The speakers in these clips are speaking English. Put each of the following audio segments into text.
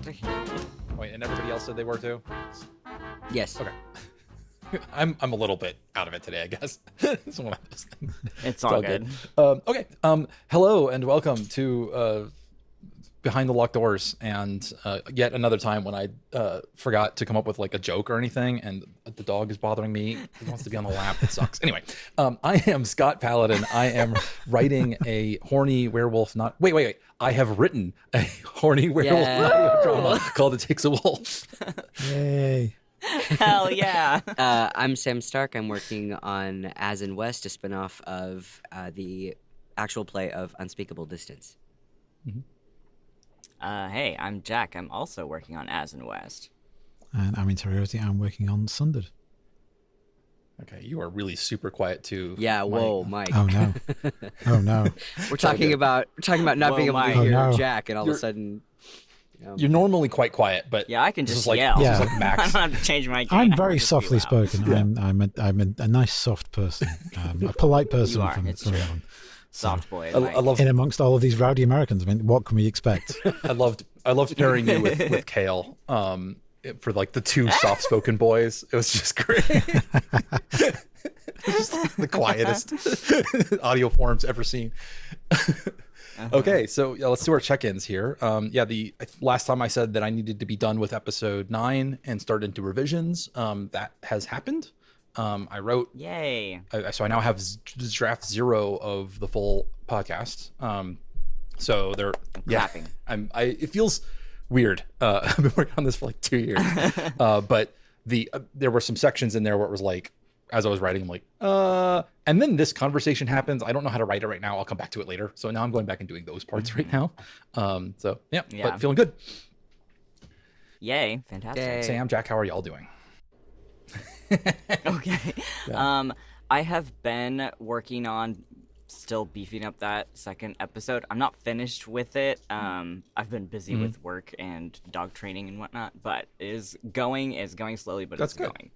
to hear you. Wait, and everybody else said they were too? Yes. Okay. I'm a little bit out of it today, I guess. It's one of those things. It's all good. Okay. Hello and welcome to Behind the Locked Doors, and yet another time when I forgot to come up with like a joke or anything, and the dog is bothering me. He wants to be on the lap. It sucks. Anyway, I am Scott Paladin. I am writing a horny werewolf. Wait. I have written a horny werewolf audio drama called "It Takes a Wolf." Yay. Hell yeah. I'm Sam Stark. I'm working on As in West, a spinoff of the actual play of Unspeakable Distance. Hey, I'm Jack. I'm also working on As in West. And I'm Interiority. I'm working on Sundered. Okay, you are really super quiet too. Yeah, whoa, Mike. Oh no. Oh no. We're talking about not Whoa, being able to Mike. hear Oh, no. Jack, and all of a sudden, You're normally quite quiet, but Yeah, I can this just is like, yell. this Yeah. is like Max. I don't have to change my gain. I'm I very can just be softly loud. spoken. I'm a nice soft person. A polite person You are, from it's from true. on. Soft boy. I Mike. love In amongst all of these rowdy Americans, I mean, what can we expect? I loved pairing you with Kale for like the two soft-spoken boys. It was just great. Just the quietest audio forms ever seen. Okay, so yeah, let's do our check-ins here. The last time I said that I needed to be done with episode 9 and start into revisions. That has happened. I wrote. Yay. So I now have draft 0 of the full podcast. So they're Clapping. It feels weird. I've been working on this for like 2 years, but there were some sections in there where it was like, as I was writing, I'm like, and then this conversation happens. I don't know how to write it right now. I'll come back to it later. So now I'm going back and doing those parts right now. Yeah. But feeling good. Yay. Fantastic. Yay. Sam, Jack, how are y'all doing? Okay. I have been working on still beefing up that second episode. I'm not finished with it. I've been busy with work and dog training and whatnot, but it is going slowly, but That's it's good. going.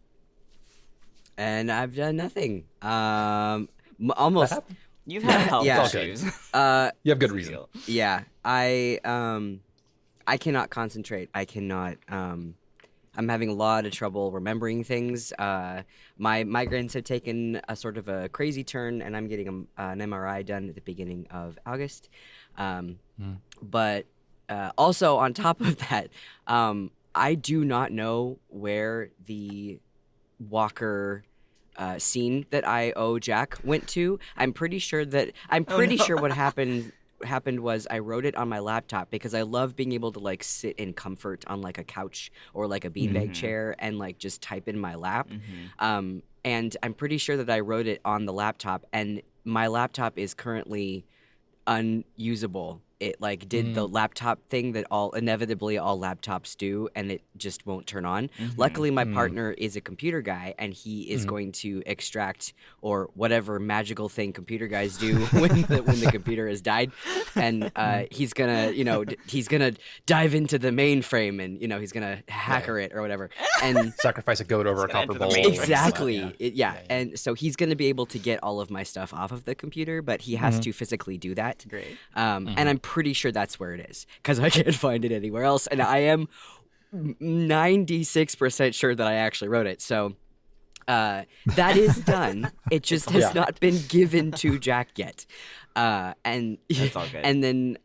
and I've done nothing. Almost. You've had health Yeah. issues. You have good reason. Yeah, I cannot concentrate. I cannot. I'm having a lot of trouble remembering things. My migraines have taken a sort of a crazy turn, and I'm getting an MRI done at the beginning of August. But also on top of that, I do not know where the Walker scene that I owe Jack went to. I'm pretty sure sure what happened was I wrote it on my laptop because I love being able to like sit in comfort on like a couch or like a beanbag chair and like just type in my lap. And I'm pretty sure that I wrote it on the laptop, and my laptop is currently unusable. It like did the laptop thing that inevitably all laptops do, and it just won't turn on. Luckily, my partner is a computer guy, and he is going to extract or whatever magical thing computer guys do when the computer has died, and he's gonna he's gonna dive into the mainframe and he's gonna hacker it or whatever, and Sacrifice a goat over a It's gonna copper enter the bowl. matrix. exactly. Yeah. And so he's going to be able to get all of my stuff off of the computer, but he has to physically do that. Great. And I'm pretty sure that's where it is because I can't find it anywhere else. And I am 96% sure that I actually wrote it. So that is done. It just has not been given to Jack yet. And That's all good. And then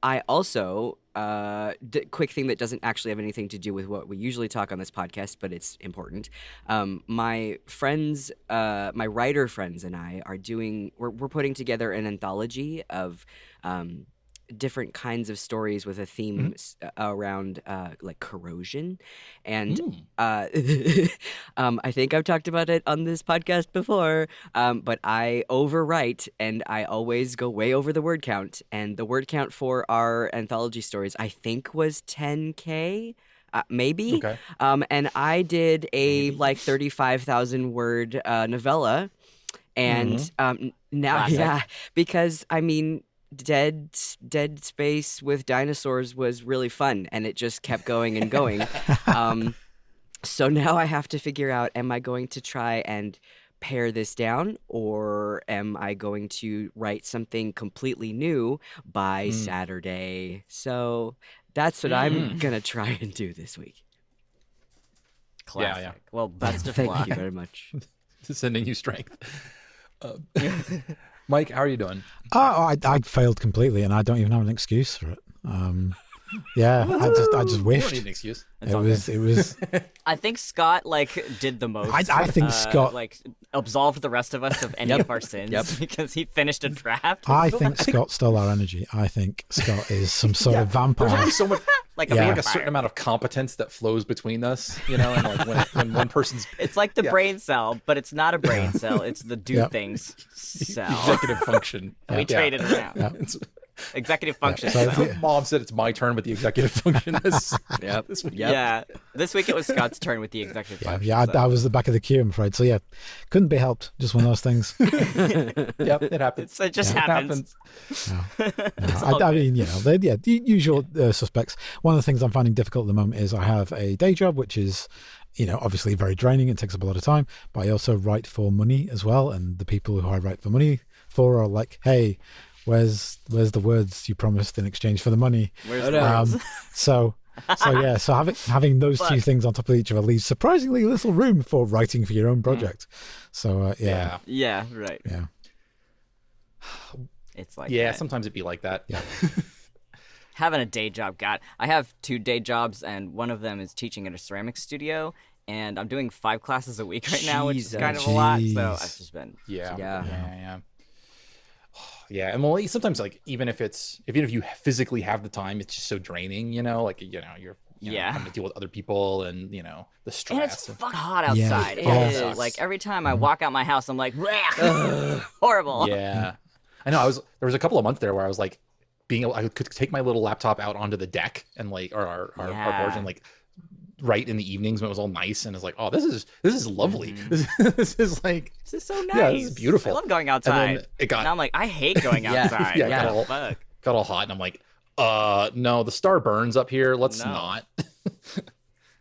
I also quick thing that doesn't actually have anything to do with what we usually talk on this podcast, but it's important. My friends, my writer friends, and I are we're putting together an anthology of different kinds of stories with a theme around like corrosion, and I think I've talked about it on this podcast before, but I overwrite and I always go way over the word count, and the word count for our anthology stories I think was 10K. Maybe. Okay. And I did a like 35,000 word novella, and now Classic. because I mean dead space with dinosaurs was really fun, and it just kept going and going. So now I have to figure out, am I going to try and pare this down, or am I going to write something completely new by Saturday? So That's what I'm gonna try and do this week. Classic. yeah. Well, best of Thank luck. you very much. Sending you strength. Mike, how are you doing? I failed completely, and I don't even have an excuse for it. Yeah, I just You wished. don't need an excuse. It was. I think Scott did the most. I think Scott. Absolved the rest of us of any of our sins because he finished a draft. I think Scott stole our energy. I think Scott is some sort of vampire. There's only so much. Like There's a like a vampire. certain amount of competence that flows between us, you know, and like when one person's It's like the Yeah. brain cell, but it's not a brain cell. It's the do Yep. thing cell. executive function. We Yeah. traded around. It's- Executive function. So cell. yeah. Mom said it's my turn with the executive function this, Yep. this week. Yeah. This week it was Scott's turn with the executive function. Yeah, so. I was the back of the queue, I'm afraid. So yeah, couldn't be helped. Just one of those things. Yep, it happens. It just It happens. I mean, you know, the usual suspects. One of the things I'm finding difficult at the moment is I have a day job, which is, you know, obviously very draining. It takes up a lot of time, but I also write for money as well. And the people who I write for money for are like, hey, where's the words you promised in exchange for the money? Where's the words? So yeah, so having those two But- things on top of each other leaves surprisingly little room for writing for your own project. So yeah, Yeah, right. yeah. It's like Yeah, that. sometimes it'd be like that. Yeah. Having a day job. God, I have 2 day jobs, and one of them is teaching at a ceramics studio, and I'm doing 5 classes a week right now, which is kind of a lot. So Jeez. I've just been Yeah. Yeah. Yeah. Yeah. And well, sometimes like even if you physically have the time, it's just so draining, you know, like you know, you're Yeah. having to deal with other people and, you know, the stress. And it's and- fucking hot Yeah, outside. it It sucks. is. Like every time I walk out my house, I'm like, horrible. Yeah. I know. There was a couple of months there where I was like I could take my little laptop out onto the deck and like, or our porch and like write in the evenings when it was all nice. And it's like, oh, this is lovely. This is like, This is so nice. Yeah, this is beautiful. I love going and outside. then it got, Now I'm like, I hate going Yeah. outside. Yeah, What got the all- fuck? got all hot and I'm like, no, the star burns up here. Let's No. not.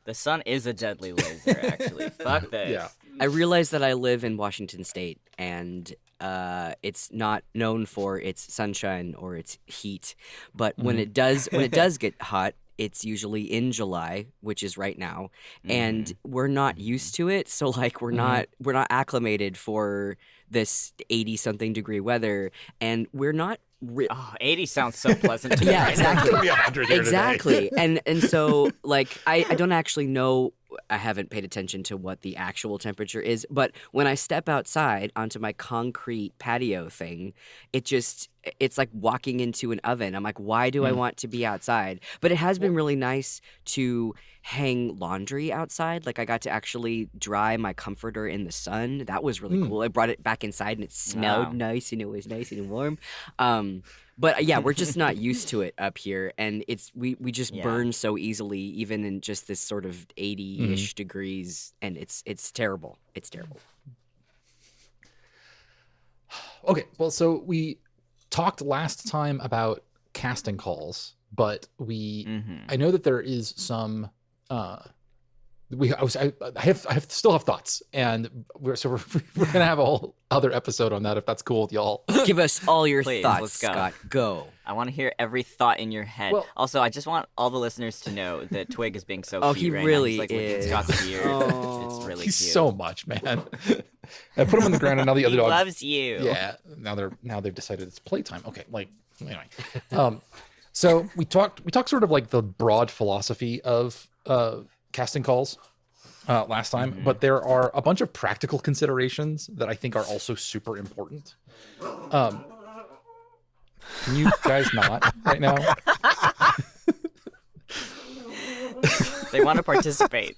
The sun is a deadly laser, actually. Fuck this. Yeah. I realize that I live in Washington State, and it's not known for its sunshine or its heat. But when it does get hot, it's usually in July, which is right now, and we're not used to it. So like we're not acclimated for this 80-something degree weather, and we're not. Oh, 80 sounds so pleasant to me. Yeah, right now. It's gonna be 100 here today. Exactly. And so like I don't actually know, I haven't paid attention to what the actual temperature is, but when I step outside onto my concrete patio thing, it's like walking into an oven. I'm like, why do I want to be outside? But it has been really nice to hang laundry outside. Like I got to actually dry my comforter in the sun. That was really cool. I brought it back inside and it smelled Wow. nice and it was nice and warm. But yeah, we're just not used to it up here, and we just Yeah. burn so easily, even in just this sort of 80-ish degrees, and it's terrible. It's terrible. Okay, well, so we talked last time about casting calls, but I know that there is some I still have thoughts, and we're gonna have a whole other episode on that if that's cool with y'all. Give us all your Please, thoughts, let's go. Scott. Go. I want to hear every thought in your head. Well- Also, I just want all the listeners to know that Twig is being so Oh, cute he right really now. He's like licking is. Scott's beard. Oh. It's really He's cute. so much, man. I put him on the ground, and now the other He dogs. loves you. Yeah, now they've decided it's playtime. Okay, like anyway. So we talked sort of like the broad philosophy of casting calls last time, but there are a bunch of practical considerations that I think are also super important. Can you guys not right now? They want to participate.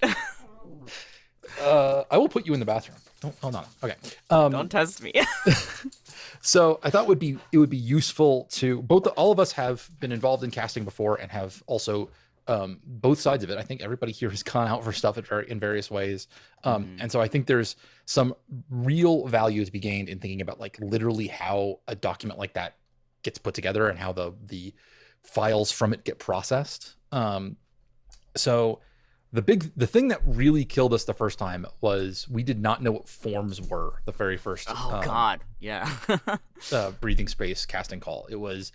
I will put you in the bathroom. Don't, hold on. Okay. Don't test me. So I thought it would be useful to all of us have been involved in casting before and have also both sides of it. I think everybody here has gone out for stuff in various ways. And so I think there's some real value to be gained in thinking about like literally how a document like that gets put together and how the files from it get processed. So the thing that really killed us the first time was we did not know what forms were the very first Oh God, yeah. breathing space casting call. It was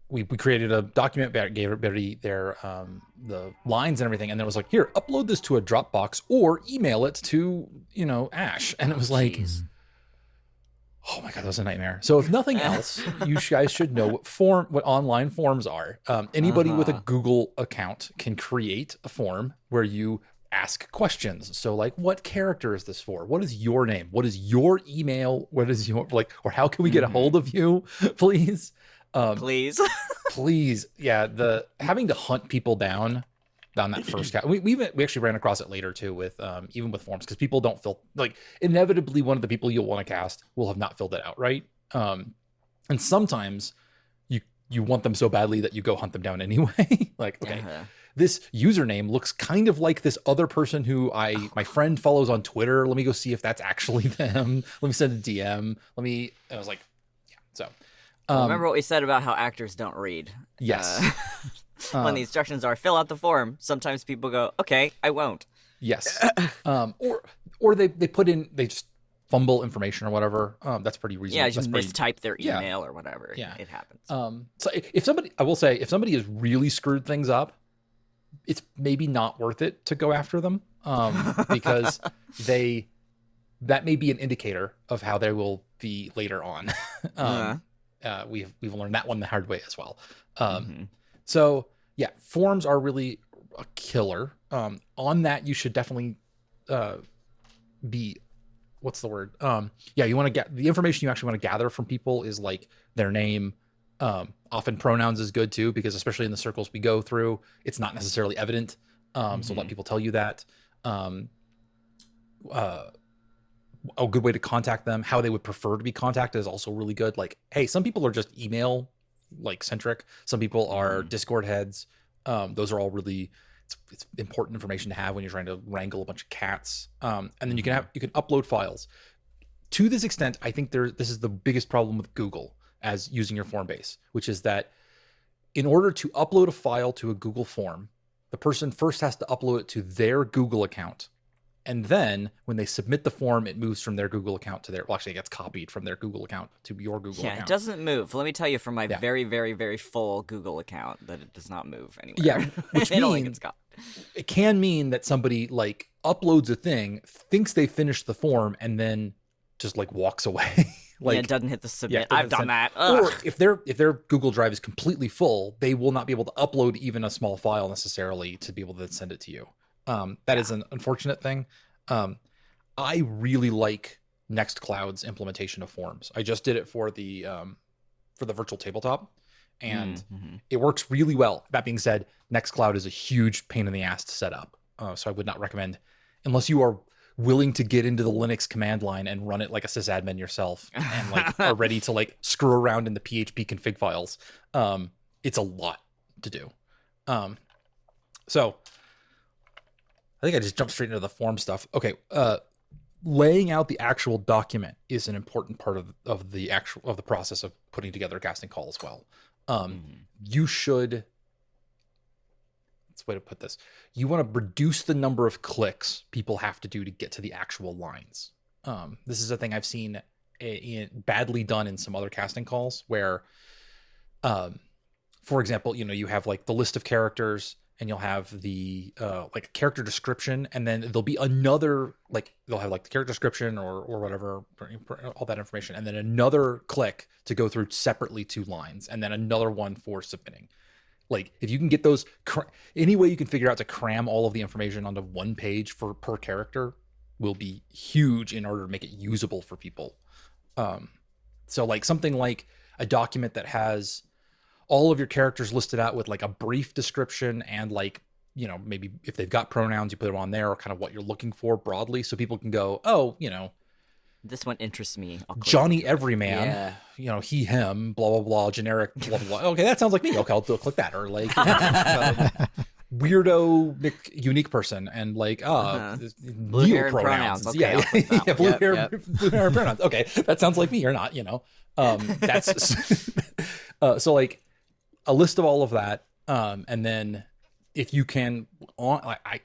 we created a document, gave everybody their the lines and everything, and then it was like, here, upload this to a Dropbox or email it to Ash, and it was like, Jeez. oh my god, that was a nightmare. So if nothing else, you guys should know what online forms are. Anybody with a Google account can create a form where you ask questions. So like, what character is this for? What is your name? What is your email? What is your or how can we get a hold of you, please? Please. Please, yeah. The having to hunt people down on that first cast. We actually ran across it later too with even with forms, because people don't fill, like, inevitably one of the people you'll want to cast will have not filled it out right. And sometimes you want them so badly that you go hunt them down anyway. Like, okay, this username looks kind of like this other person who my friend follows on Twitter. Let me go see if that's actually them. Let me send a DM. I was like, yeah. So remember what we said about how actors don't read? Yes. When the instructions are fill out the form, sometimes people go, okay, I won't. Yes. Or they put in, they just fumble information or whatever. That's pretty reasonable. Yeah, just mistype their email or whatever. Yeah. It happens. So I will say, if somebody has really screwed things up, it's maybe not worth it to go after them, because that may be an indicator of how they will be later on. We've learned that one the hard way as well. So yeah, forms are really a killer. On that, you should definitely be, what's the word? You want to get the information you actually want to gather from people is like their name. Often pronouns is good too, because especially in the circles we go through, it's not necessarily evident. So let people tell you that. A good way to contact them, how they would prefer to be contacted is also really good. Like, hey, some people are just email like centric. Some people are Discord heads. Those are all really, it's important information to have when you're trying to wrangle a bunch of cats. And then you can upload files. To this extent, I think this is the biggest problem with Google as using your form base, which is that in order to upload a file to a Google form, the person first has to upload it to their Google account. And then when they submit the form, it moves from their Google account to it gets copied from their Google account to your Google account. Yeah, it doesn't move. Let me tell you from my very, very, very full Google account that it does not move anywhere. Yeah, which means it can mean that somebody like uploads a thing, thinks they finished the form, and then just like walks away. It doesn't hit the submit. I've done that. Or if their Google Drive is completely full, they will not be able to upload even a small file necessarily to be able to send it to you. That is an unfortunate thing. I really like Nextcloud's implementation of forms. I just did it for the virtual tabletop, and it works really well. That being said, Nextcloud is a huge pain in the ass to set up. So I would not recommend, unless you are willing to get into the Linux command line and run it like a sysadmin yourself and like are ready to like screw around in the PHP config files. It's a lot to do. So I think I just jumped straight into the form stuff. Okay. Laying out the actual document is an important part of the process of putting together a casting call as well. You should, that's the way to put this. You want to reduce the number of clicks people have to do to get to the actual lines. This is a thing I've seen badly done in some other casting calls where, for example, you have like the list of characters, and you'll have the like character description, and then there'll be another, like they'll have like the character description or whatever, all that information, and then another click to go through separately 2 lines, and then another one for submitting. Like if you can get those, any way you can figure out to cram all of the information onto one page per character will be huge in order to make it usable for people. So like something like a document that has all of your characters listed out with like a brief description and like, maybe if they've got pronouns, you put them on there, or kind of what you're looking for broadly, so people can go, oh, this one interests me. Johnny Everyman, he, him, blah, blah, blah, generic, blah, blah, blah. Okay, that sounds like me. Okay, I'll click that. Or like weirdo, unique person, and like, blue hair pronouns. Okay, yeah, blue hair pronouns. Okay, that sounds like me or not, that's so like a list of all of that. And then if you can,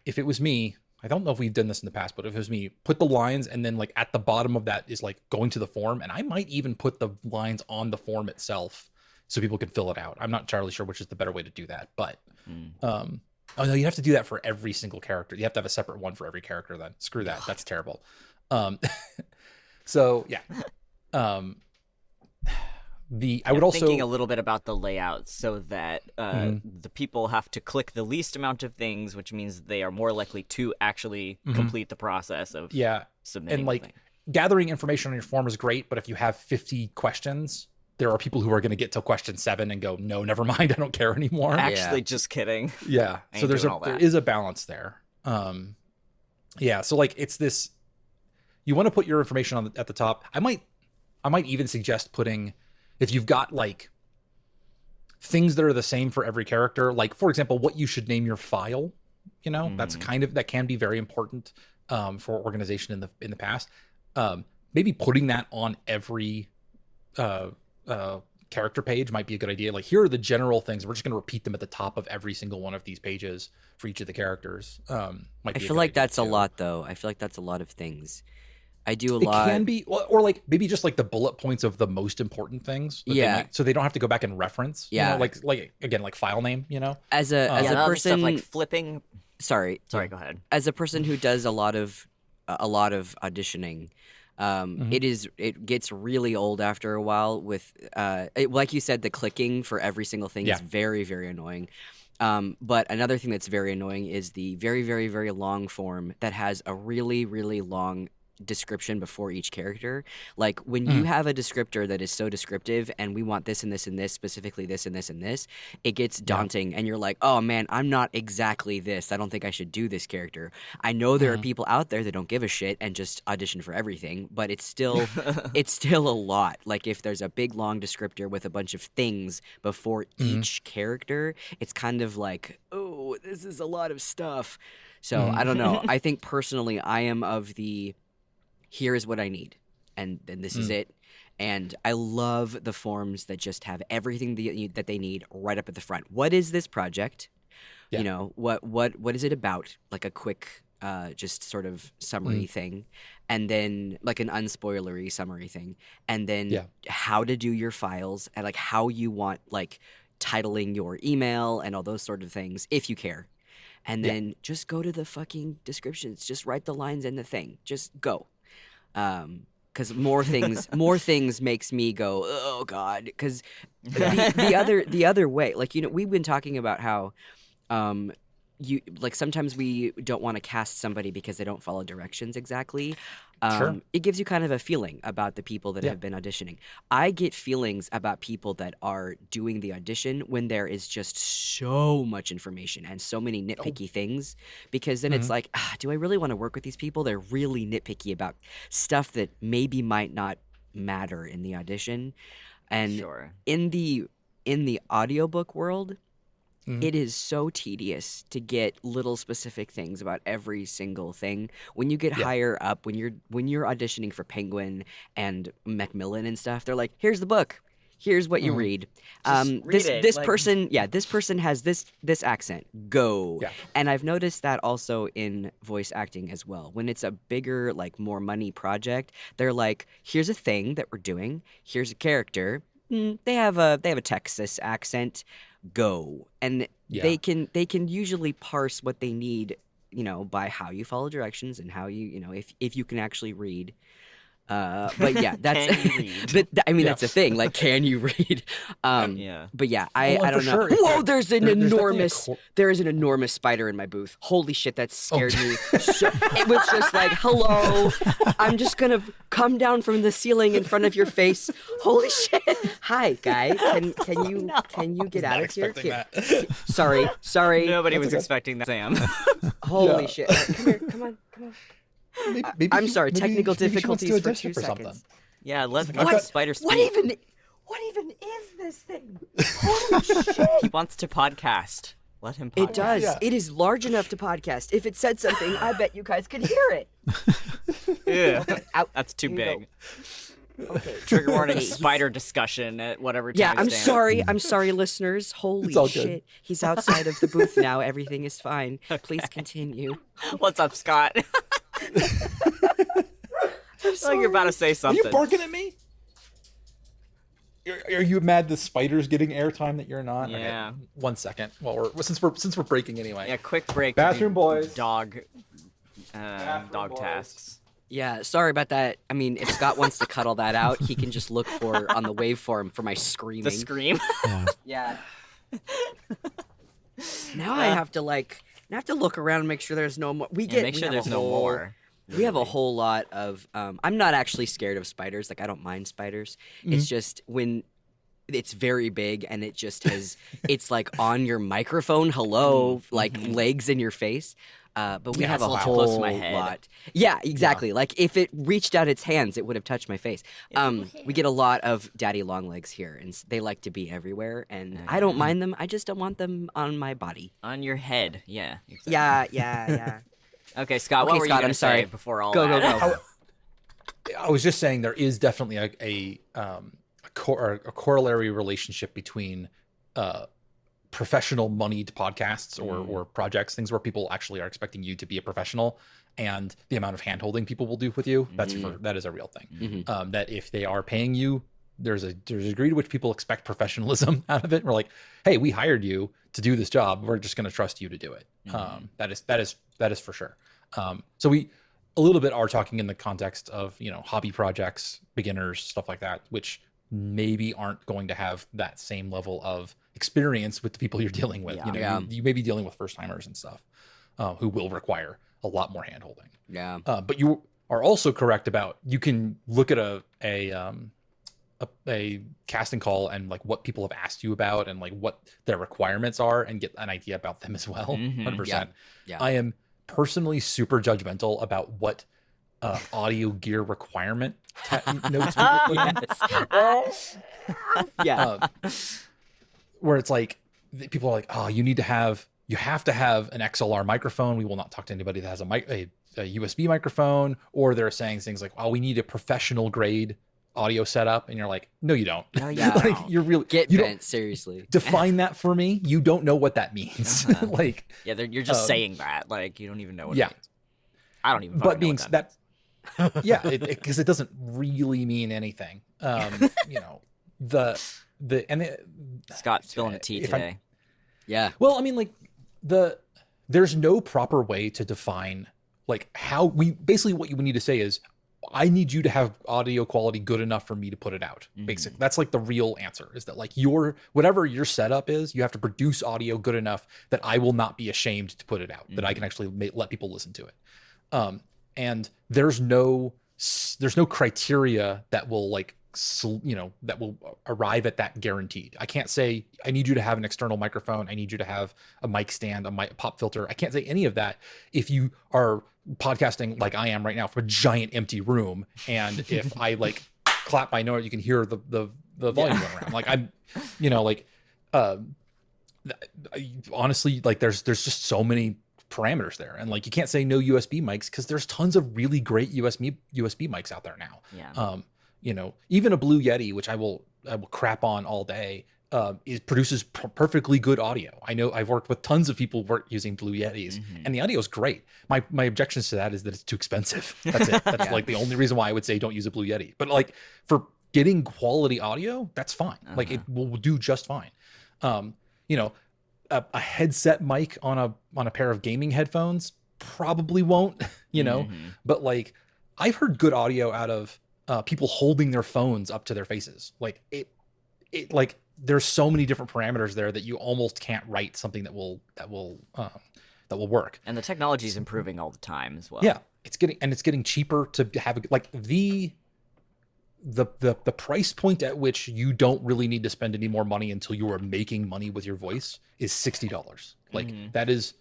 if it was me, I don't know if we've done this in the past, but if it was me, put the lines, and then like at the bottom of that is like going to the form. And I might even put the lines on the form itself, so people can fill it out. I'm not entirely sure which is the better way to do that, but Mm. oh no, you have to do that for every single character. You have to have a separate one for every character. Then screw that. That's terrible. So yeah. I would also thinking a little bit about the layout so that the people have to click the least amount of things, which means they are more likely to actually complete the process of submitting. And like gathering information on your form is great, but if you have 50 questions, there are people who are going to get to question 7 and go, no, never mind, I don't care anymore. Actually, just kidding. Yeah. I So ain't doing all there that. is a balance there. Yeah. So like it's this, you want to put your information at the top. I might even suggest putting, if you've got like things that are the same for every character, like for example, what you should name your file, that's that can be very important for organization in the past. Maybe putting that on every character page might be a good idea. Like, here are the general things. We're just going to repeat them at the top of every single one of these pages for each of the characters. I feel like that's a lot, though. I feel like that's a lot of things. I do a lot. It can be, or like maybe just like the bullet points of the most important things. So they don't have to go back and reference. Yeah. Like again, like file name. As a person, stuff like flipping. Sorry, go ahead. As a person who does a lot of auditioning, it gets really old after a while. With like you said, the clicking for every single thing is very, very annoying. But another thing that's very annoying is the very, very, very long form that has a really, really long description before each character. Like when you have a descriptor that is so descriptive and we want this and this and this, specifically this and this and this, it gets daunting and you're like, oh man, I'm not exactly this. I don't think I should do this character. I know there are people out there that don't give a shit and just audition for everything, but it's still a lot. Like if there's a big long descriptor with a bunch of things before each character, it's kind of like, oh, this is a lot of stuff. So I don't know. I think personally I am of the here is what I need, and this is it. And I love the forms that just have everything that they need right up at the front. What is this project? Yeah. What is it about? Like a quick, just sort of summary thing, and then like an unspoilery summary thing, and then how to do your files and like how you want like titling your email and all those sort of things if you care. And then just go to the fucking descriptions. Just write the lines in the thing. Just go. Because more things makes me go, oh god. Because the other way, like we've been talking about how, you like sometimes we don't want to cast somebody because they don't follow directions exactly. Sure. It gives you kind of a feeling about the people that have been auditioning. I get feelings about people that are doing the audition when there is just so much information and so many nitpicky things, because then it's like, do I really want to work with these people? They're really nitpicky about stuff that maybe might not matter in the audition. And in the audiobook world, it is so tedious to get little specific things about every single thing. When you get higher up, when you're auditioning for Penguin and Macmillan and stuff, they're like, "Here's the book. Here's what you read. This person has this accent. Go." Yeah. And I've noticed that also in voice acting as well. When it's a bigger, like more money project, they're like, "Here's a thing that we're doing. Here's a character. They have a Texas accent. Go." And they can usually parse what they need, by how you follow directions and how you if you can actually read. But yeah, that's Can you read? but that's a thing. Like, can you read? But yeah, I don't know. Sure, Whoa, there's an enormous definitely there is an enormous spider in my booth. Holy shit, that scared me. So, it was just like, hello, I'm just gonna come down from the ceiling in front of your face. Holy shit! Hi, guy. Can you get out of here? Sorry. Nobody was expecting that, Sam. Holy shit! Come on. Maybe I'm sorry. maybe Technical she wants to difficulties for audition 2 something. seconds. Yeah, let What? spider speak. What even is this thing? Holy shit! He wants to podcast. Let him podcast. It does. Yeah. It is large enough to podcast. If it said something, I bet you guys could hear it. Yeah. Out. That's too Here you big. Okay. Trigger warning, Hey, spider discussion at whatever time. Yeah, I'm sorry, listeners. Holy It's all good. shit. He's outside of the booth now. Everything is fine. Please continue. What's up, Scott? I feel like you're about to say Are something. you barking at me? Are you mad the spider's getting airtime that you're not? Yeah. Okay, 1 second. Well, since we're breaking anyway. Yeah, quick break. to Bathroom do boys. Dog. Bathroom Dog boys. tasks. Yeah, sorry about that. I mean, if Scott wants to cut all that out, he can just look for on the waveform for my screaming. The scream. Yeah. Yeah. Now I have to look around and make sure there's no more. We Make sure have there's a no whole- more. We have a really. whole lot of. I'm not actually scared of spiders. Like I don't mind spiders. It's just when it's very big and it just has. It's like on your microphone. Hello, like legs in your face. But we Yeah, have it's a a little too whole close to my head. lot. Yeah, exactly. Like if it reached out its hands, it would have touched my face. We get a lot of daddy long legs here, and they like to be everywhere. And I don't mind them. I just don't want them on my body. On your head. Yeah. Exactly. Yeah. Okay, Scott. Okay, What were Scott, you gonna I'm sorry. say before all Go, that? go, go. I was just saying there is definitely a corollary relationship between professional moneyed podcasts or projects, things where people actually are expecting you to be a professional, and the amount of hand-holding people will do with you. That is a real thing. That if they are paying you, there's a degree to which people expect professionalism out of it. We're like, hey, we hired you to do this job. We're just going to trust you to do it. That is for sure. So we a little bit are talking in the context of, hobby projects, beginners, stuff like that, which maybe aren't going to have that same level of experience with the people you're dealing with. Yeah. You may be dealing with first timers and stuff who will require a lot more hand holding. Yeah. But you are also correct about, you can look at a casting call and like what people have asked you about and like what their requirements are and get an idea about them as well. 100%. Yeah. I am personally super judgmental about what audio gear requirement notes people put in. Yeah. Where it's like people are like, oh, you have to have an XLR microphone. We will not talk to anybody that has a USB microphone. Or they're saying things like, oh, we need a professional grade audio setup, and you're like, no, you don't. No, you Like, don't. you're really Get you don't bent, seriously. define that for me. You don't know what that means. Like, Yeah, you're just saying that. Like, you don't even know what yeah. it means. I don't even. But fucking know being what that that, yeah, because it doesn't really mean anything. Scott's spilling the tea if I'm- today. Yeah. Well, I mean, like there's no proper way to define like how basically what you would need to say is, I need you to have audio quality good enough for me to put it out. Basically, that's like the real answer, is that like whatever your setup is, you have to produce audio good enough that I will not be ashamed to put it out, that I can actually let people listen to it. And there's no criteria that will that will arrive at that guaranteed. I can't say I need you to have an external microphone, I need you to have a mic stand, a pop filter. I can't say any of that if you are podcasting like I am right now from a giant empty room, and if I like clap my note, you can hear the volume going around. Like I'm, honestly, like there's just so many parameters there, and like you can't say no USB mics because there's tons of really great USB mics out there now. Yeah. Even a Blue Yeti, which I will crap on all day, it produces perfectly good audio. I know I've worked with tons of people using Blue Yetis, and the audio is great. My objections to that is that it's too expensive. That's it. That's like the only reason why I would say don't use a Blue Yeti. But like for getting quality audio, that's fine. Like it will do just fine. A headset mic on a pair of gaming headphones probably won't. But like I've heard good audio out of people holding their phones up to their faces. Like it like there's so many different parameters there that you almost can't write something that will work. And the technology is improving all the time as well. Yeah, it's getting cheaper to have like the price point at which you don't really need to spend any more money until you are making money with your voice is $60. Like that is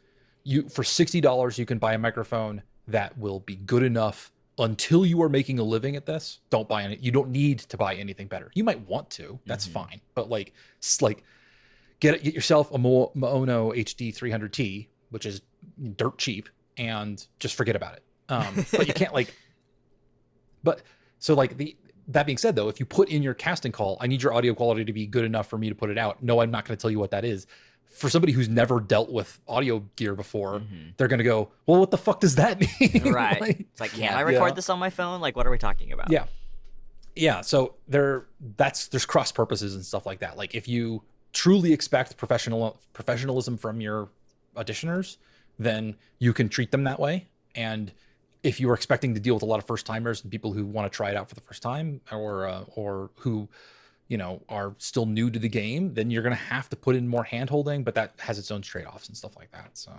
for $60 you can buy a microphone that will be good enough until you are making a living at this. Don't buy any. You don't need to buy anything better. You might want to. That's fine. But like get yourself a Maono HD 300T, which is dirt cheap, and just forget about it. But you can't that being said, though, if you put in your casting call, I need your audio quality to be good enough for me to put it out. No, I'm not going to tell you what that is. For somebody who's never dealt with audio gear before, they're going to go, well, what the fuck does that mean? Right. It's like, can I record this on my phone? Like, what are we talking about? Yeah. Yeah, so there's cross purposes and stuff like that. Like if you truly expect professionalism from your auditioners, then you can treat them that way. And if you are expecting to deal with a lot of first timers and people who want to try it out for the first time, or who are still new to the game, then you're gonna have to put in more hand holding. But that has its own trade offs and stuff like that. So,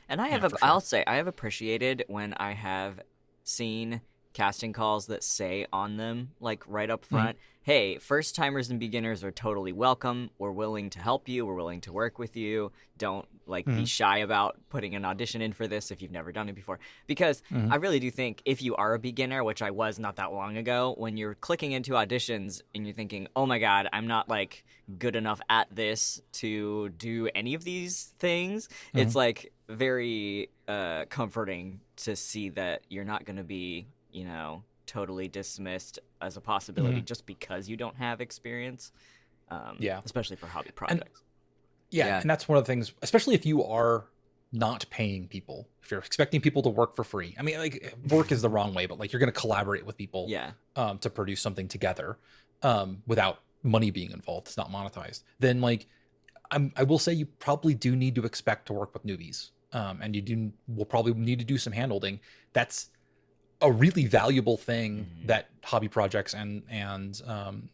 And for sure. I'll say I have appreciated when I have seen casting calls that say on them, like right up front, hey, first timers and beginners are totally welcome. We're willing to help you. We're willing to work with you. Don't be shy about putting an audition in for this if you've never done it before. Because I really do think if you are a beginner, which I was not that long ago, when you're clicking into auditions and you're thinking, oh my God, I'm not like good enough at this to do any of these things, it's like very comforting to see that you're not going to be totally dismissed as a possibility just because you don't have experience. Especially for hobby projects. And that's one of the things, especially if you are not paying people, if you're expecting people to work for free. I mean, like, work is the wrong way, but like you're going to collaborate with people to produce something together without money being involved. It's not monetized. Then like I will say you probably do need to expect to work with newbies, and will probably need to do some handholding. That's a really valuable thing that hobby projects and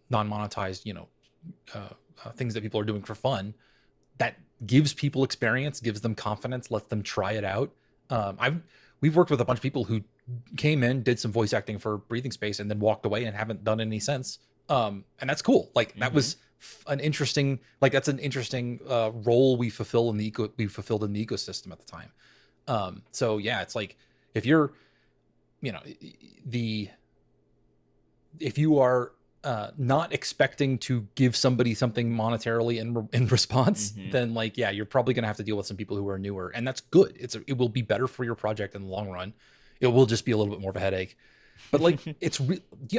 non-monetized, things that people are doing for fun, that gives people experience, gives them confidence, lets them try it out. We've worked with a bunch of people who came in, did some voice acting for Breathing Space, and then walked away and haven't done any since. And that's cool. Like that was an interesting role we fulfilled in the ecosystem at the time. So yeah, it's like if you're if you are not expecting to give somebody something monetarily in response, then you're probably going to have to deal with some people who are newer, and that's good. It will be better for your project in the long run. It will just be a little bit more of a headache, but like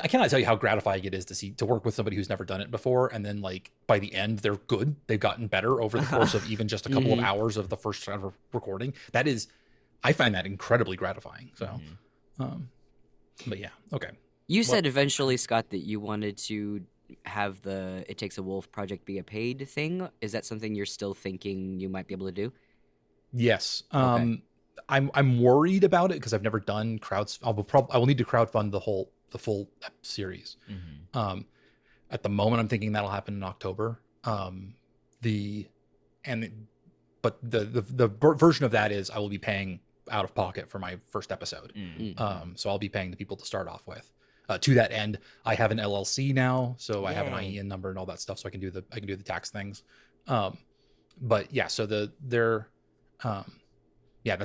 I cannot tell you how gratifying it is to work with somebody who's never done it before, and then like by the end they're good. They've gotten better over the course of even just a couple of hours of the first ever recording. I find that incredibly gratifying. So. But yeah, okay. You said eventually, Scott, that you wanted to have the It Takes a Wolf project be a paid thing. Is that something you're still thinking you might be able to do? Yes. Okay. I'm worried about it because I've never done crowds. I will need to crowdfund the full series. At the moment, I'm thinking that'll happen in October. The version of that is I will be paying out of pocket for my first episode. So I'll be paying the people to start off with. To that end, I have an LLC now, so I have an IEN number and all that stuff, so I can do the tax things. But yeah, so that's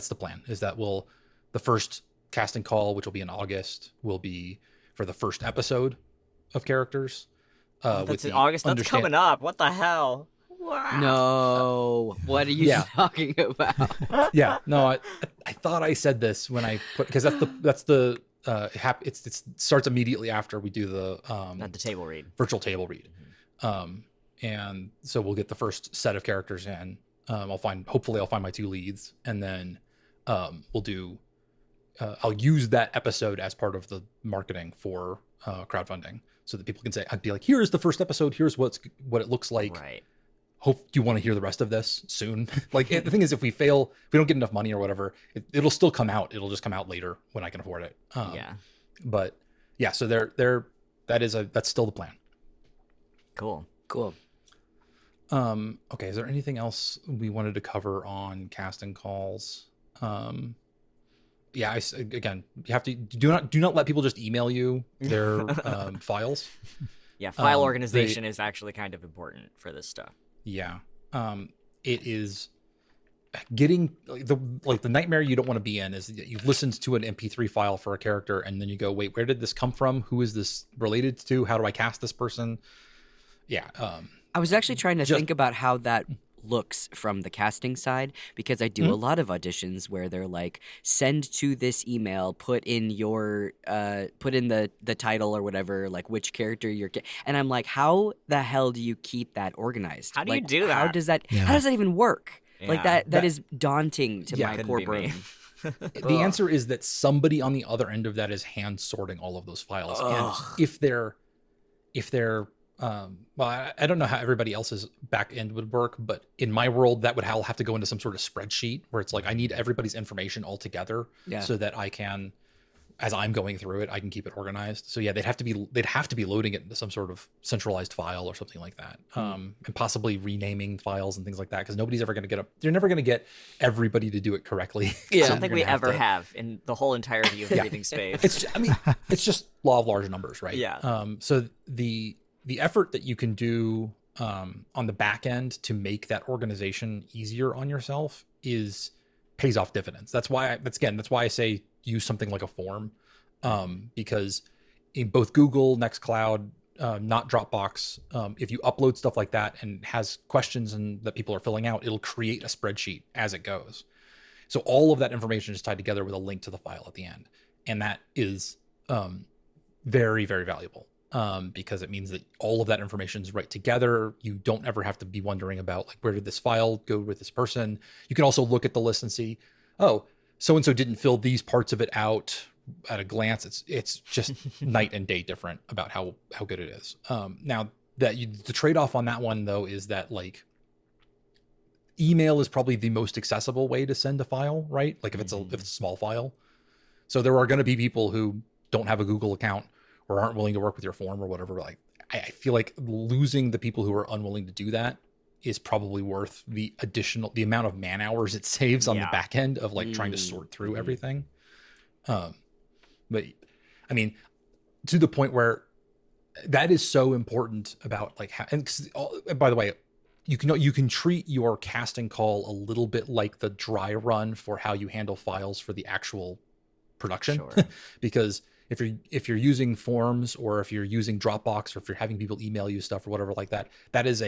the plan. Is that the first casting call, which will be in August, will be for the first episode of characters. That's in August. That's coming up. What the hell? Wow. No, what are you talking about? No, I thought I said this when I put, because it starts immediately after we do the table read, virtual table read, and so we'll get the first set of characters in. Hopefully I'll find my two leads, and then we'll do. I'll use that episode as part of the marketing for crowdfunding, so that people can say, I'd be like, here's the first episode, here's what it looks like. Right. Hope you want to hear the rest of this soon. Like the thing is, if we fail, if we don't get enough money or whatever, it'll still come out. It'll just come out later when I can afford it. But yeah, so that's still the plan. Cool. Okay. Is there anything else we wanted to cover on casting calls? Yeah. Again, you have to do not let people just email you their files. Yeah. File organization is actually kind of important for this stuff. Yeah. It is getting the nightmare you don't want to be in is that you've listened to an MP3 file for a character and then you go, wait, where did this come from? Who is this related to? How do I cast this person? Yeah. I was actually trying to think about how that looks from the casting side, because I do a lot of auditions where they're like, send to this email, put in your put in the title or whatever, like which character you're and I'm like, how the hell do you keep that organized? How do you do that? How does that even work? Yeah. Like that is daunting to my Couldn't poor be me. brain. The answer is that somebody on the other end of that is hand sorting all of those files. And if they're well, I don't know how everybody else's back end would work, but in my world, that would all have to go into some sort of spreadsheet where it's like I need everybody's information all together so that I can, as I'm going through it, I can keep it organized. So yeah, they'd have to be loading it into some sort of centralized file or something like that, and possibly renaming files and things like that, because nobody's ever going to they're never going to get everybody to do it correctly. I don't think we ever have in the whole entirety of breathing space. It's just law of large numbers, right? Yeah. So the effort that you can do on the back end to make that organization easier on yourself pays off dividends. That's why I say use something like a form, because in both Google, Nextcloud, not Dropbox, if you upload stuff like that and has questions and that people are filling out, it'll create a spreadsheet as it goes. So all of that information is tied together with a link to the file at the end, and that is very, very valuable. Because it means that all of that information is right together. You don't ever have to be wondering about like, where did this file go with this person? You can also look at the list and see, oh, so-and-so didn't fill these parts of it out at a glance. It's just night and day different about how good it is. Now the trade-off on that one though, is that like email is probably the most accessible way to send a file, right? Like if it's a small file. So there are going to be people who don't have a Google account or aren't willing to work with your form or whatever. Like, I feel like losing the people who are unwilling to do that is probably worth the amount of man hours it saves on the back end of like trying to sort through everything. But I mean, to the point where that is so important about like, and by the way, you can treat your casting call a little bit like the dry run for how you handle files for the actual production. Sure. Because if you're using forms, or if you're using Dropbox, or if you're having people email you stuff or whatever like that, that is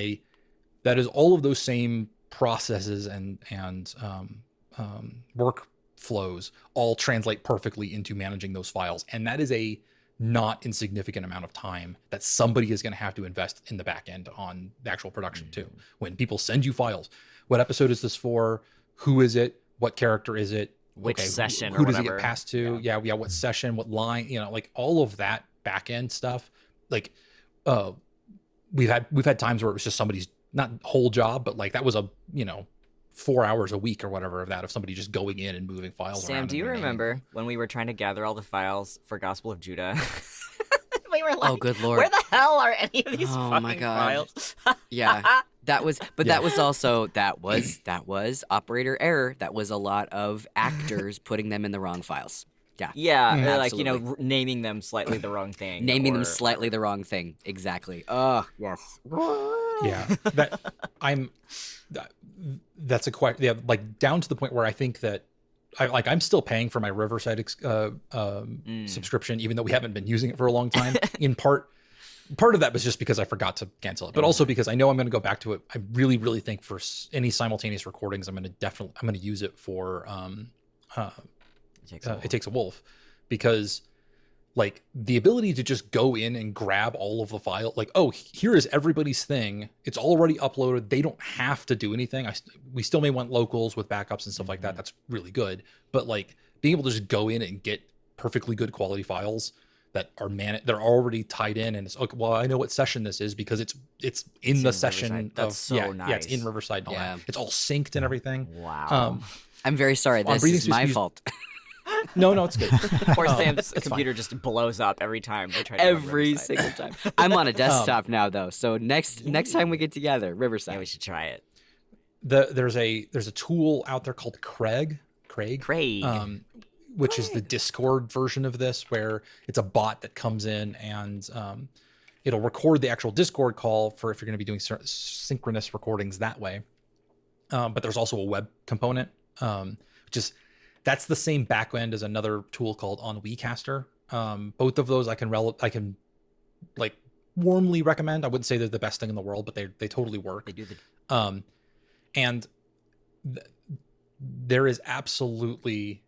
all of those same processes and workflows all translate perfectly into managing those files. And that is a not insignificant amount of time that somebody is going to have to invest in the back end on the actual production too. When people send you files, what episode is this for? Who is it? What character is it? Which session who or does whatever. it get passed to? Yeah. What session, what line, like all of that back end stuff. Like, we've had times where it was just somebody's not whole job, but like that was 4 hours a week or whatever of that, of somebody just going in and moving files around. Sam, do you remember when we were trying to gather all the files for Gospel of Judah? We were like, Oh, good Lord. where the hell are any of these Oh, fucking my God. files? Yeah. That was operator error. That was a lot of actors putting them in the wrong files. Yeah. Yeah, or like, Absolutely. naming them slightly the wrong thing. Naming them or- slightly the wrong thing. Exactly. Oh, yes. Yeah, that's a quite, yeah, like down to the point where I think that I'm still paying for my Riverside subscription, even though we haven't been using it for a long time. In part of that was just because I forgot to cancel it, but also because I know I'm going to go back to it. I really, really think for any simultaneous recordings, I'm going to use it for It Takes a Wolf, because like the ability to just go in and grab all of the file, like, oh, here is everybody's thing. It's already uploaded. They don't have to do anything. We still may want locals with backups and stuff like that. That's really good. But like being able to just go in and get perfectly good quality files that are they're already tied in, and it's okay, well, I know what session this is because it's in the session Riverside. That's so nice. Yeah, it's in nice. Riverside and all Yeah. that. It's all synced and everything. Wow. I'm very sorry. On This Breathing is my Space fault. No, it's good. Poor Sam's it's fine. computer just blows up every time we try to run Every Riverside. single time. I'm on a desktop now, though. So next time we get together, Riverside. Yeah, we should try it. There's a tool out there called Craig, Craig. which is the Discord version of this, where it's a bot that comes in and it'll record the actual Discord call for if you're going to be doing synchronous recordings that way. But there's also a web component, that's the same back end as another tool called OnWeCaster. Both of those I can like warmly recommend. I wouldn't say they're the best thing in the world, but they totally work. They do the And there is absolutely,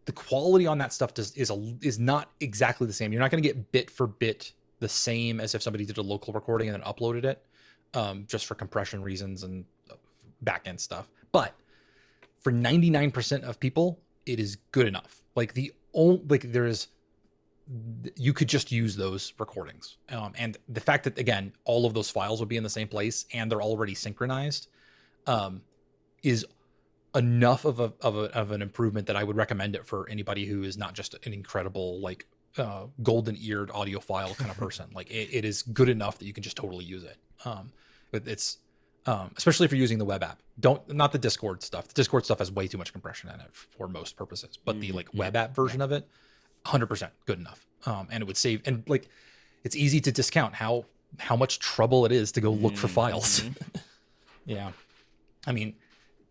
the quality on that stuff is not exactly the same. You're not going to get bit for bit the same as if somebody did a local recording and then uploaded it, just for compression reasons and back end stuff. But for 99% of people, it is good enough. Like the only, like there's, you could just use those recordings. And the fact that, again, all of those files would be in the same place and they're already synchronized, is enough of an improvement that I would recommend it for anybody who is not just an incredible, like, golden eared audiophile kind of person. Like it is good enough that you can just totally use it. It's, especially if you're using the web app, not the Discord stuff. The Discord stuff has way too much compression in it for most purposes, but the like web app version of it, 100% good enough. And it would save, and like, it's easy to discount how much trouble it is to go look for files. Yeah. I mean,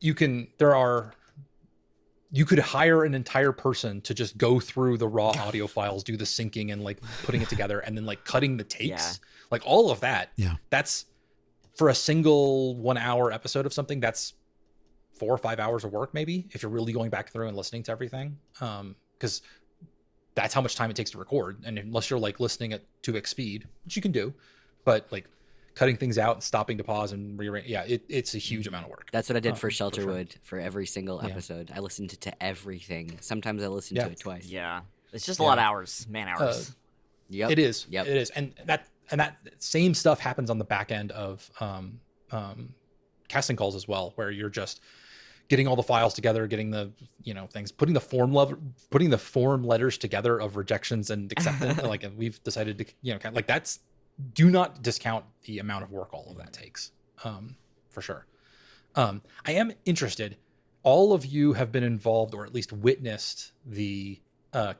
you could hire an entire person to just go through the raw audio files, do the syncing and like putting it together, and then like cutting the takes, like all of that. Yeah. That's for a single 1 hour episode of something, that's 4 or 5 hours of work, maybe, if you're really going back through and listening to everything. Because that's how much time it takes to record. And unless you're like listening at 2x speed, which you can do, but like cutting things out and stopping to pause and rearrange. Yeah, it's a huge amount of work. That's what I did for Shelterwood for every single episode. I listened to everything. Sometimes I listened to it twice. Yeah. It's just a lot of hours, man hours. Yep. It is. Yep. It is. And that same stuff happens on the back end of casting calls as well, where you're just getting all the files together, getting the, things, putting the form letters together of rejections and acceptance. Like, and we've decided to, kind of, like, that's, do not discount the amount of work all of that takes, for sure. I am interested. All of you have been involved, or at least witnessed the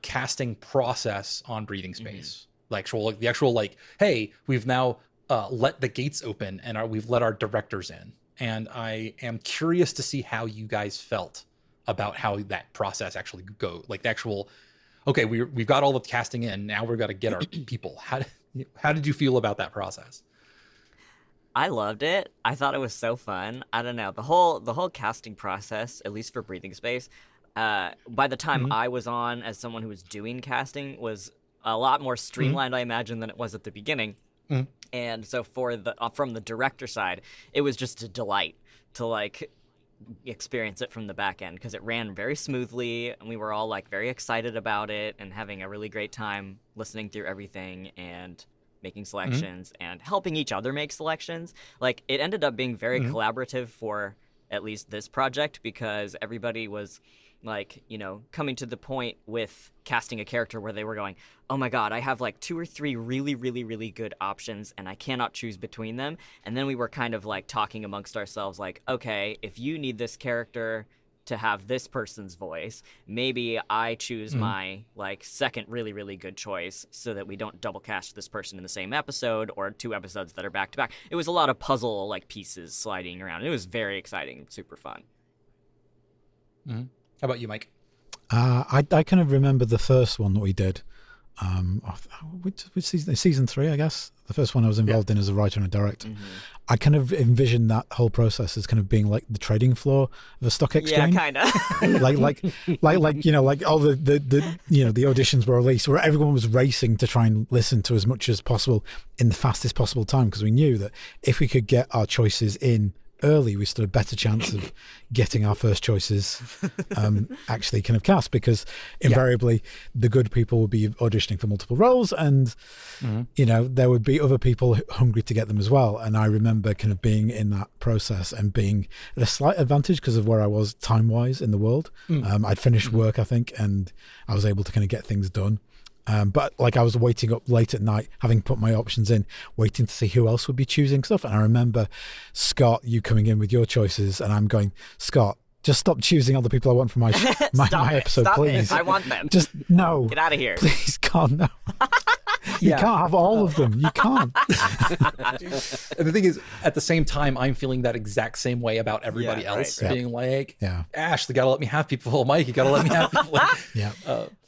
casting process on Breathing Space. The actual, like, hey, we've now let the gates open and we've let our directors in. And I am curious to see how you guys felt about how that process actually go. Like the actual, okay, we've got all the casting in. Now we've got to get our people. How did you feel about that process? I loved it. I thought it was so fun. I don't know, the whole casting process, at least for Breathing Space, by the time I was on as someone who was doing casting, was a lot more streamlined, I imagine, than it was at the beginning. And so for from the director side, it was just a delight to like experience it from the back end, because it ran very smoothly and we were all like very excited about it and having a really great time listening through everything and making selections and helping each other make selections. Like, it ended up being very collaborative for at least this project, because everybody was like, coming to the point with casting a character where they were going, oh my god, I have like 2 or 3 really, really, really good options and I cannot choose between them. And then we were kind of like talking amongst ourselves, like, okay, if you need this character to have this person's voice, maybe I choose my like second really, really good choice, so that we don't double cast this person in the same episode or 2 episodes that are back to back. It was a lot of puzzle like pieces sliding around. It was very exciting, super fun. How about you, Mike? I kind of remember the first one that we did. Which season? Season 3, I guess. The first one I was involved in as a writer and a director. I kind of envisioned that whole process as kind of being like the trading floor of a stock exchange. Yeah, kind of. like all the auditions were released, where everyone was racing to try and listen to as much as possible in the fastest possible time, because we knew that if we could get our choices in early, we stood a better chance of getting our first choices actually kind of cast, because invariably the good people would be auditioning for multiple roles, and there would be other people hungry to get them as well. And I remember kind of being in that process and being at a slight advantage because of where I was time-wise in the world. I'd finished work, I think, and I was able to kind of get things done. But like, I was waiting up late at night, having put my options in, waiting to see who else would be choosing stuff. And I remember, Scott, you coming in with your choices, and I'm going, Scott, just stop choosing all the people I want for my episode, Stop please. it. I want them. Just no. Get out of here. Please, God, no. You can't have all of them. You can't. And the thing is, at the same time, I'm feeling that exact same way about everybody else, being like, Ash, you gotta let me have people. Mike, you gotta let me have people.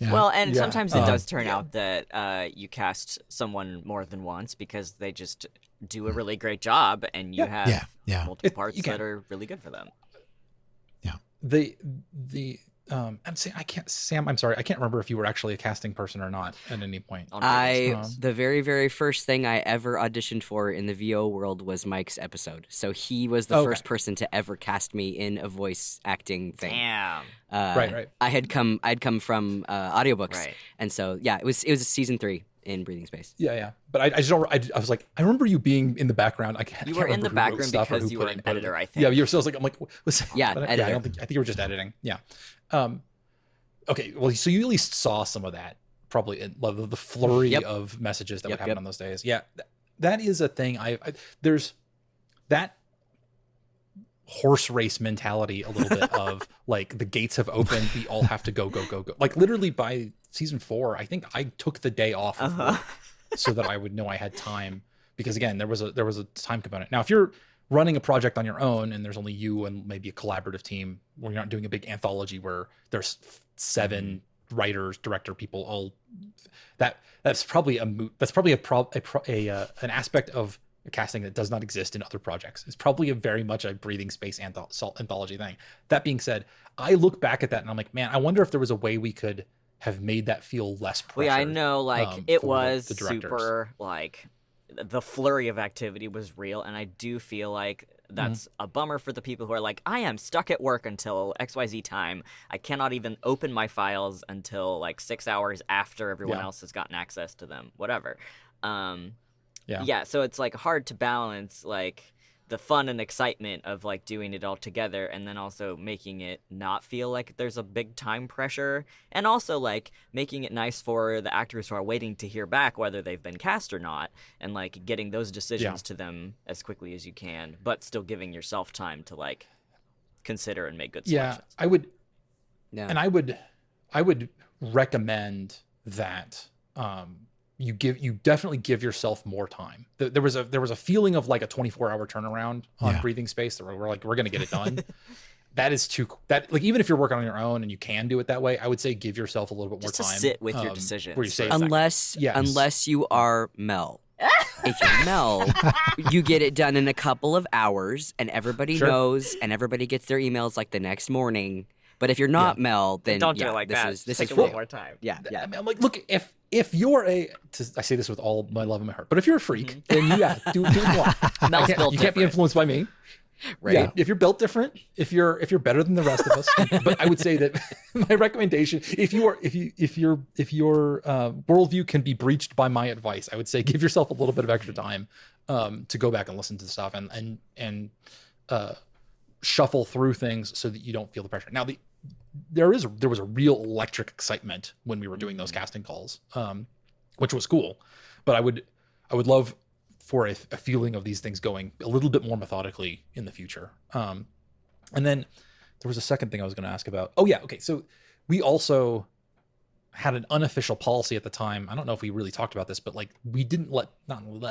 Well, and sometimes it does turn out that you cast someone more than once because they just do a really great job, and you have multiple parts that are really good for them. The I'm saying I can't, Sam. I'm sorry, I can't remember if you were actually a casting person or not at any point. On Breathing I Space. the very very first thing I ever auditioned for in the VO world was Mike's episode. So he was the Okay. first person to ever cast me in a voice acting thing. Damn. Right. I'd come from audiobooks, Right. and so yeah, it was season 3 in Breathing Space. Yeah. But I just don't. I was like, I remember you being in the background. You were in the background because you were an editor, I think. Yeah, you're still like, I'm like, Yeah, I editor. don't think. I think you were just editing. Yeah. Okay. Well, so you at least saw some of that, probably in the flurry Yep. of messages that Yep, would happen yep. on those days. Yeah, that is a thing. There's that horse race mentality a little bit of like the gates have opened, we all have to go. Like literally by season 4, I think I took the day off of work so that I would know I had time, because again, there was a time component. Now, if you're running a project on your own and there's only you and maybe a collaborative team where you're not doing a big anthology where there's 7 writers, director people, all that's probably an aspect of casting that does not exist in other projects. It's probably a very much a Breathing Space anthology thing. That being said, I look back at that and I'm like, man, I wonder if there was a way we could have made that feel less pressure. Well, yeah, I know, it for was the directors. super, the flurry of activity was real, and I do feel like that's a bummer for the people who are like, I am stuck at work until XYZ time. I cannot even open my files until 6 hours after everyone else has gotten access to them, whatever. Yeah, so it's hard to balance the fun and excitement of doing it all together, and then also making it not feel like there's a big time pressure, and also making it nice for the actors who are waiting to hear back whether they've been cast or not, and getting those decisions to them as quickly as you can, but still giving yourself time to consider and make good selections. I would, Yeah. and I would recommend that you definitely give yourself more time. There was a feeling of a 24-hour turnaround on Breathing Space that we're going to get it done. That is even if you're working on your own and you can do it that way, I would say give yourself a little bit more Just to time. sit with your decisions. Where you say, Unless you are Mel. If you're Mel, you get it done in a couple of hours, and everybody knows, and everybody gets their emails the next morning. But if you're not Mel, then don't do it like that. This Take is a little real. more time. Yeah. I mean, I'm like, look, if you're I say this with all my love in my heart, but if you're a freak, then do what you want. Mel's built You can't be different. influenced by me. Right. Yeah, if you're built different, if you're better than the rest of us, but I would say that my recommendation, if your worldview can be breached by my advice, I would say give yourself a little bit of extra time to go back and listen to the stuff and shuffle through things so that you don't feel the pressure. Now, there was a real electric excitement when we were doing those casting calls, which was cool, but I would love for a feeling of these things going a little bit more methodically in the future. And then there was a second thing I was going to ask about. Oh yeah. Okay. So we also had an unofficial policy at the time. I don't know if we really talked about this, but we didn't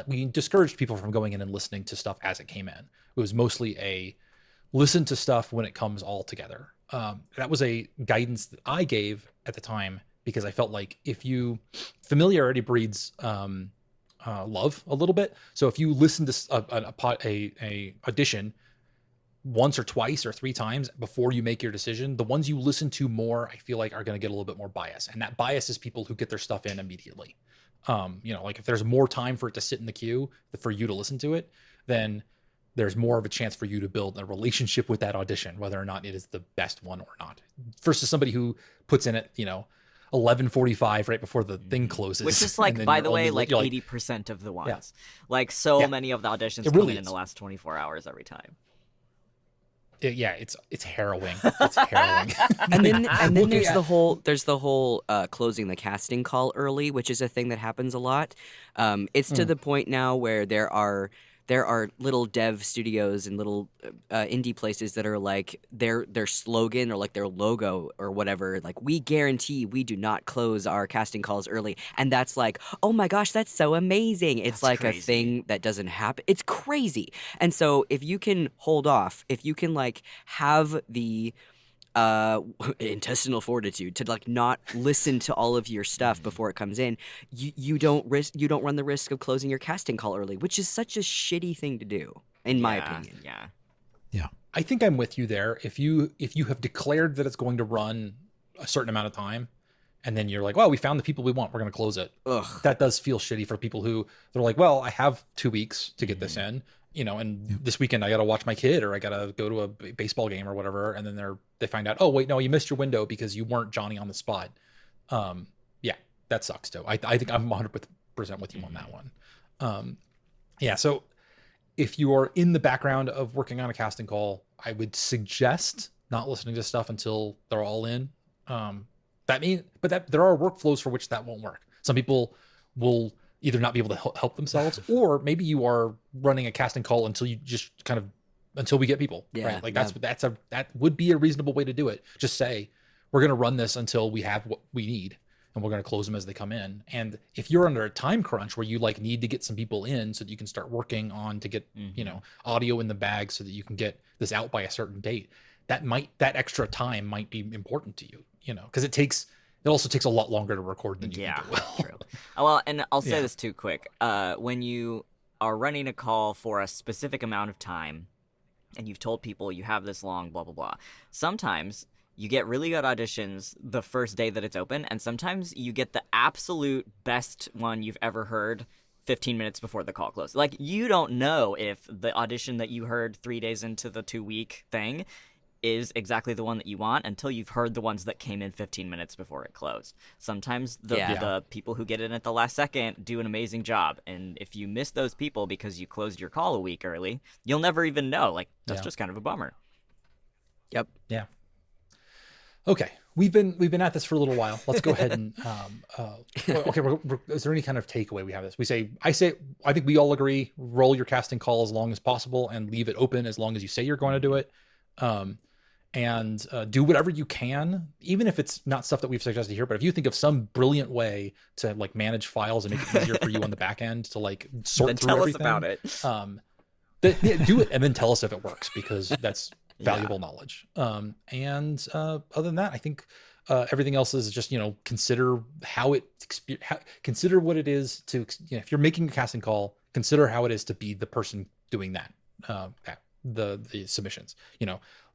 we discouraged people from going in and listening to stuff as it came in. It was mostly a listen to stuff when it comes all together. That was a guidance that I gave at the time, because I felt like familiarity breeds, love a little bit. So if you listen to a audition once or twice or 3 times before you make your decision, the ones you listen to more, I feel like are going to get a little bit more bias. And that bias is people who get their stuff in immediately. If there's more time for it to sit in the queue for you to listen to it, then there's more of a chance for you to build a relationship with that audition, whether or not it is the best one or not, versus somebody who puts in it, 11:45 right before the thing closes. Which is by the way, 80% of the ones. Many of the auditions It really come in is. the last 24 hours every time. It's harrowing. It's harrowing. And then there's the whole closing the casting call early, which is a thing that happens a lot. It's to the point now where there are little dev studios and little indie places that are their slogan or their logo or whatever, we guarantee we do not close our casting calls early. And that's oh my gosh, that's so amazing. It's That's a crazy. thing that doesn't happen. It's crazy. And so if you can hold off, if you can have the intestinal fortitude to not listen to all of your stuff before it comes in, you don't run the risk of closing your casting call early, which is such a shitty thing to do, in my opinion. Yeah. Yeah. I think I'm with you there. If you have declared that it's going to run a certain amount of time, and then you're like, well, we found the people we want, we're going to close it. Ugh. That does feel shitty for people who they're like, well, I have 2 weeks to get this in, and this weekend I got to watch my kid or I got to go to a baseball game or whatever. And then they find out, oh wait, no, you missed your window because you weren't Johnny on the spot. Yeah, that sucks too. I think I'm 100% with you on that one. Yeah. So if you are in the background of working on a casting call, I would suggest not listening to stuff until they're all in. But there are workflows for which that won't work. Some people will either not be able to help themselves, or maybe you are running a casting call until you just until we get people. Yeah, right? Like that would be a reasonable way to do it. Just say, we're going to run this until we have what we need, and we're going to close them as they come in. And if you're under a time crunch where you need to get some people in so that you can start working on to get, audio in the bag so that you can get this out by a certain date, that extra time might be important to you, because it also takes a lot longer to record than you think it will. True. Well, and I'll say this too quick. When you are running a call for a specific amount of time and you've told people you have this long, blah, blah, blah, sometimes you get really good auditions the first day that it's open, and sometimes you get the absolute best one you've ever heard 15 minutes before the call closes. Like, you don't know if the audition that you heard 3 days into the 2-week thing is exactly the one that you want until you've heard the ones that came in 15 minutes before it closed. Sometimes the people who get in at the last second do an amazing job, and if you miss those people because you closed your call a week early, you'll never even know. Like, that's just kind of a bummer. Yep. Yeah. Okay, we've been at this for a little while. Let's go ahead and okay. Is there any kind of takeaway we have this? I think we all agree: roll your casting call as long as possible and leave it open as long as you say you're going to do it. And do whatever you can, even if it's not stuff that we've suggested here. But if you think of some brilliant way to manage files and make it easier for you on the back end to sort then through tell everything, us about it. do it and then tell us if it works, because that's valuable knowledge. And other than that, I think everything else is just consider consider what it is to if you're making a casting call, consider how it is to be the person doing that. The submissions,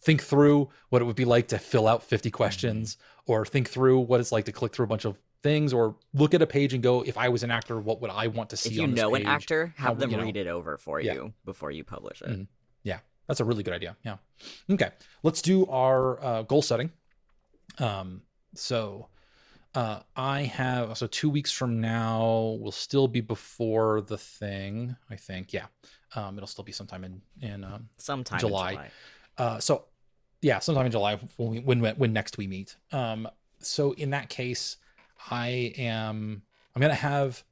think through what it would be like to fill out 50 questions, or think through what it's like to click through a bunch of things, or look at a page and go, if I was an actor, what would I want to see? If you on this know page? an actor, have them read it over for you before you publish it. Mm-hmm. Yeah, that's a really good idea. Yeah. Okay, let's do our goal setting. So 2 weeks from now will still be before the thing, I think. Yeah. It'll still be sometime in sometime July. Sometime in July when next we meet. So in that case, I'm going to have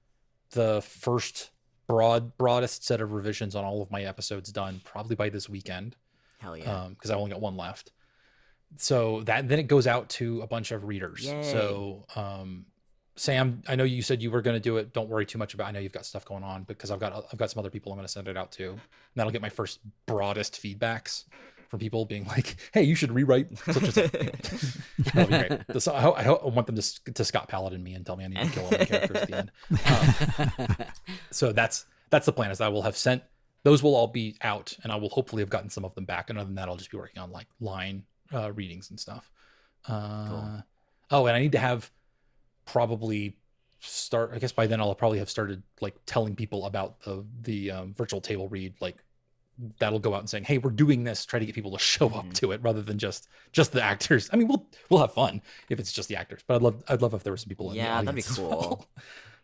the first broadest set of revisions on all of my episodes done probably by this weekend. Hell yeah. Because I only got one left. So then it goes out to a bunch of readers. Yay. So Sam, I know you said you were going to do it. Don't worry too much about it. I know you've got stuff going on, because I've got some other people I'm going to send it out to. And that'll get my first broadest feedbacks from people being like, hey, you should rewrite such and such. That'll be great. So I want them to Scott Paladin me and tell me I need to kill all my characters at the end. So that's the plan, is I will have sent, those will all be out, and I will hopefully have gotten some of them back. And other than that, I'll just be working on line readings and stuff. Cool. Oh, and I need to have probably start, I guess by then I'll probably have started telling people about the virtual table read. That'll go out and saying, hey, we're doing this, try to get people to show up to it rather than just the actors. I mean, we'll have fun if it's just the actors, but I'd love if there were some people in the audience. That'd be cool. Well.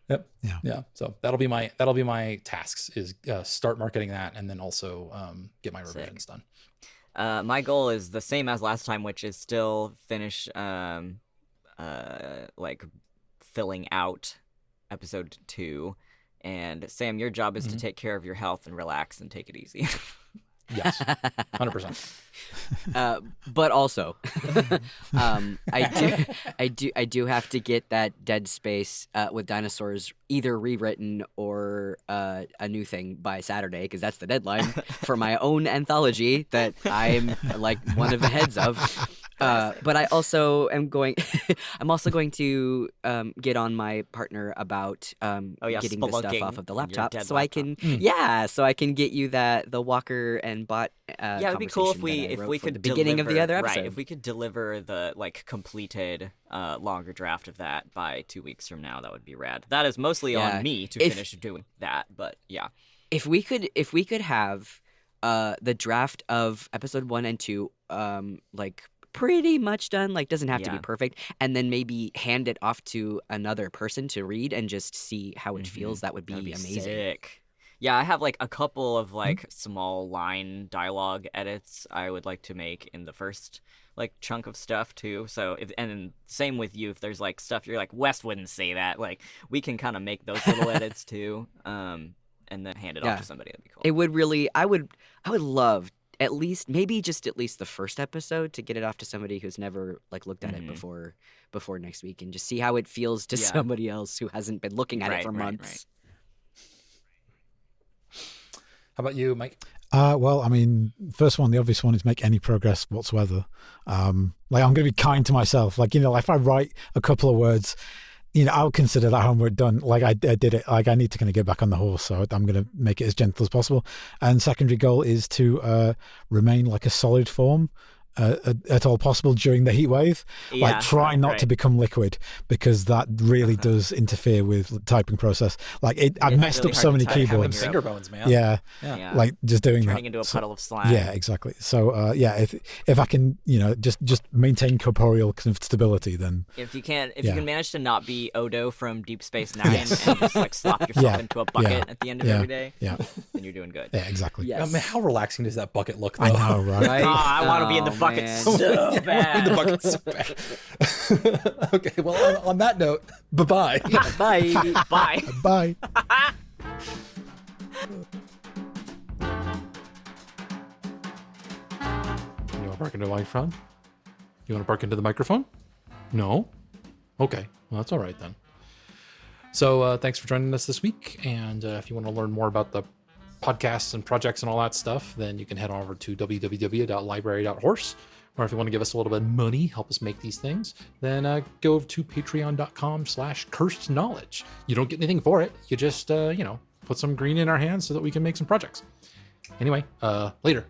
Yep. Yeah. So that'll be my tasks, is start marketing that, and then also get my revisions done. My goal is the same as last time, which is still finish filling out episode 2. And Sam, your job is to take care of your health and relax and take it easy. Yes, 100%. But also, I do have to get that Dead Space with dinosaurs either rewritten or a new thing by Saturday, because that's the deadline for my own anthology that I'm one of the heads of. But I also am going. I'm also going to get on my partner about Oh yeah, getting the stuff spelunking off of the your laptop, dead so I laptop. can so I can get you the Walker and bot. Yeah, it'd be cool if conversation that I wrote we for could the beginning of the other episode. Right, if we could deliver the like completed longer draft of that by 2 weeks from now, that would be rad. That is mostly Yeah. on me to finish doing that, but yeah. If we could have the draft of episode 1 and 2 like pretty much done, like doesn't have to be Yeah. perfect, and then maybe hand it off to another person to read and just see how it feels, that would be, That'd be amazing. sick. Yeah, I have like a couple of like small line dialogue edits I would like to make in the first like chunk of stuff too. So and same with you, if there's like stuff you're like Wes wouldn't say that, like we can kind of make those little edits too, and then hand it off to somebody. That'd be cool. It would really, I would love at least the first episode to get it off to somebody who's never like looked at it before next week, and just see how it feels to somebody else who hasn't been looking at it for months. How about you, Mike? Well, I mean, first one, the obvious one is make any progress whatsoever. Like I'm going to be kind to myself. Like, if I write a couple of words, I would consider that homework done. Like I did it. Like I need to kind of get back on the horse, so I'm going to make it as gentle as possible. And secondary goal is to remain like a solid form at all possible during the heat wave. Like try not to become liquid, because that really does interfere with the typing process. Like I've messed really up so hard many to type keyboards. Finger bones, man. Yeah. Like just doing turning that. into a puddle of slime. Yeah, exactly. So if I can, just maintain corporeal kind of stability, then If you can manage to not be Odo from Deep Space Nine and just like slop yourself into a bucket at the end of every day, then you're doing good. Yeah, exactly. Yes. I mean, how relaxing does that bucket look, though? I know, right? I want to be in the bucket man. so bad. The bucket's so bad. Okay, well, on that note, bye-bye. Bye. Bye. Bye. You want to bark into the microphone? You want to bark into the microphone? No? Okay, well, that's all right then. So thanks for joining us this week. And if you want to learn more about the podcasts and projects and all that stuff, then you can head over to www.library.horse. Or if you want to give us a little bit of money, help us make these things, then go to patreon.com/cursed knowledge. You don't get anything for it. You just, put some green in our hands so that we can make some projects. Anyway, later.